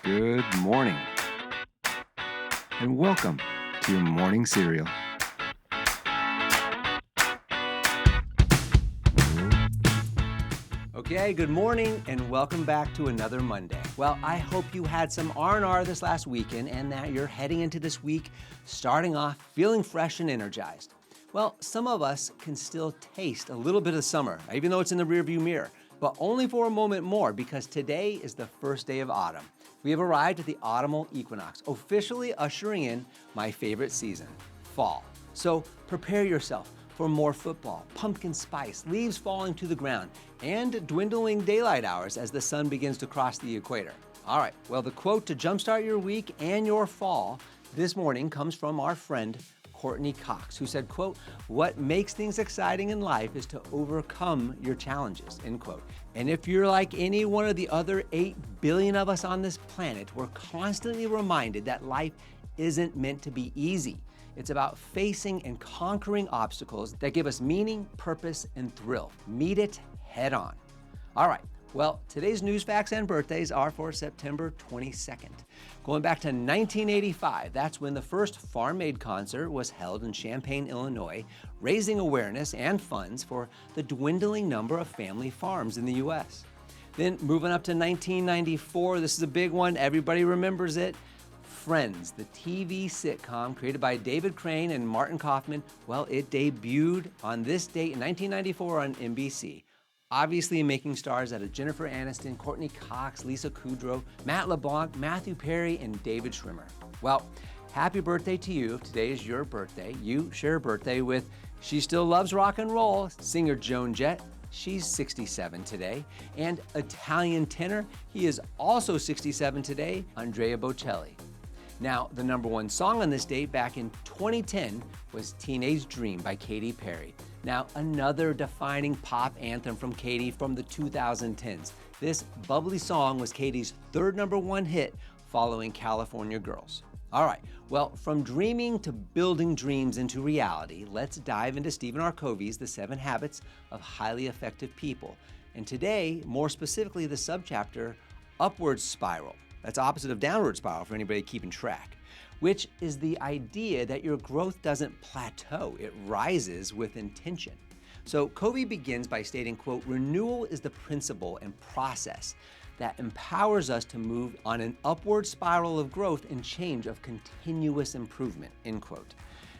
Good morning, and welcome to your morning cereal. Okay, good morning and welcome back to another Monday. Well, I hope you had some R&R this last weekend and that you're heading into this week starting off feeling fresh and energized. Well, some of us can still taste a little bit of summer, even though it's in the rearview mirror, but only for a moment more because today is the first day of autumn. We have arrived at the autumnal equinox, officially ushering in my favorite season, fall. So prepare yourself for more football, pumpkin spice, leaves falling to the ground, and dwindling daylight hours as the sun begins to cross the equator. All right, well, the quote to jumpstart your week and your fall this morning comes from our friend Courtney Cox, who said, quote, "What makes things exciting in life is to overcome your challenges," end quote. And if you're like any one of the other 8 billion of us on this planet, we're constantly reminded that life isn't meant to be easy. It's about facing and conquering obstacles that give us meaning, purpose, and thrill. Meet it head on. All right, well, today's news, facts, and birthdays are for September 22nd. Going back to 1985, that's when the first Farm-Aid concert was held in Champaign, Illinois, raising awareness and funds for the dwindling number of family farms in the U.S. Then moving up to 1994, this is a big one, everybody remembers it. Friends, the TV sitcom created by David Crane and Martin Kaufman, well, it debuted on this date in 1994 on NBC. Obviously making stars out of Jennifer Aniston, Courtney Cox, Lisa Kudrow, Matt LeBlanc, Matthew Perry, and David Schwimmer. Well, happy birthday to you if today is your birthday. You share a birthday with She Still Loves Rock and Roll, singer Joan Jett. She's 67 today. And Italian tenor, he is also 67 today, Andrea Bocelli. Now, the number one song on this date back in 2010 was Teenage Dream by Katy Perry. Now, another defining pop anthem from Katy from the 2010s. This bubbly song was Katy's third number one hit following California Girls. All right, well, from dreaming to building dreams into reality, let's dive into Stephen R. Covey's The 7 Habits of Highly Effective People. And today, more specifically, the subchapter, Upward Spiral. That's opposite of downward spiral for anybody keeping track, which is the idea that your growth doesn't plateau, it rises with intention. So Covey begins by stating, quote, "Renewal is the principle and process that empowers us to move on an upward spiral of growth and change of continuous improvement," end quote.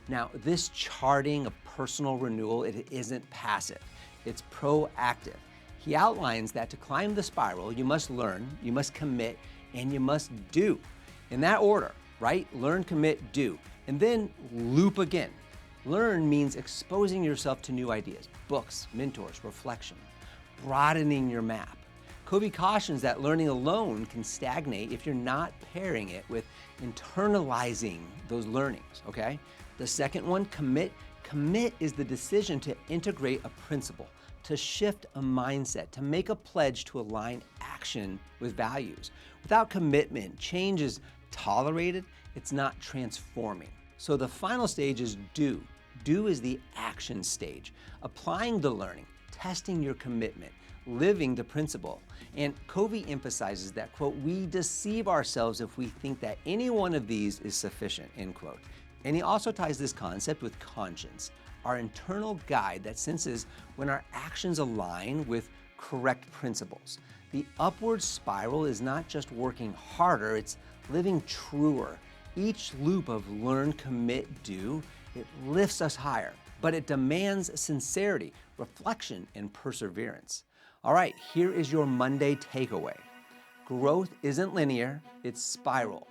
Now, this charting of personal renewal, it isn't passive, it's proactive. He outlines that to climb the spiral, you must learn, you must commit, and you must do. In that order, right? Learn, commit, do. And then loop again. Learn means exposing yourself to new ideas, books, mentors, reflection, broadening your map. Covey cautions that learning alone can stagnate if you're not pairing it with internalizing those learnings, okay? The second one, commit. Commit is the decision to integrate a principle, to shift a mindset, to make a pledge to align action with values. Without commitment, change is tolerated, it's not transforming. So the final stage is do. Do is the action stage, applying the learning, testing your commitment, living the principle. And Covey emphasizes that, quote, "We deceive ourselves if we think that any one of these is sufficient," end quote. And he also ties this concept with conscience, our internal guide that senses when our actions align with correct principles. The upward spiral is not just working harder, it's living truer. Each loop of learn, commit, do, it lifts us higher, but it demands sincerity, reflection, and perseverance. All right, here is your Monday takeaway. Growth isn't linear, it's spiral.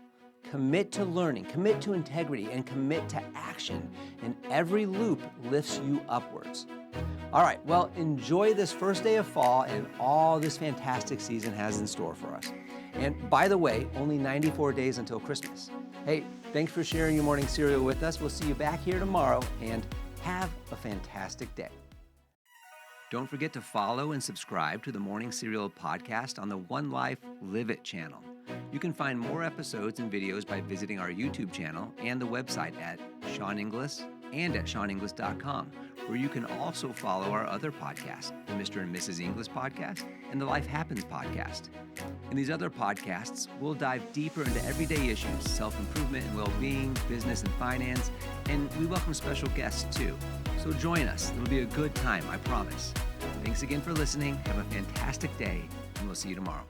Commit to learning, commit to integrity, and commit to action, and every loop lifts you upwards. All right, well, enjoy this first day of fall and all this fantastic season has in store for us. And by the way, only 94 days until Christmas. Hey, thanks for sharing your morning cereal with us. We'll see you back here tomorrow, and have a fantastic day. Don't forget to follow and subscribe to the Morning Cereal podcast on the One Life Live It channel. You can find more episodes and videos by visiting our YouTube channel and the website at seaninglis.com. and at SeanEnglis.com, where you can also follow our other podcasts, the Mr. and Mrs. English podcast and the Life Happens podcast. In these other podcasts, we'll dive deeper into everyday issues, self-improvement and well-being, business and finance, and we welcome special guests too. So join us. It'll be a good time, I promise. Thanks again for listening. Have a fantastic day, and we'll see you tomorrow.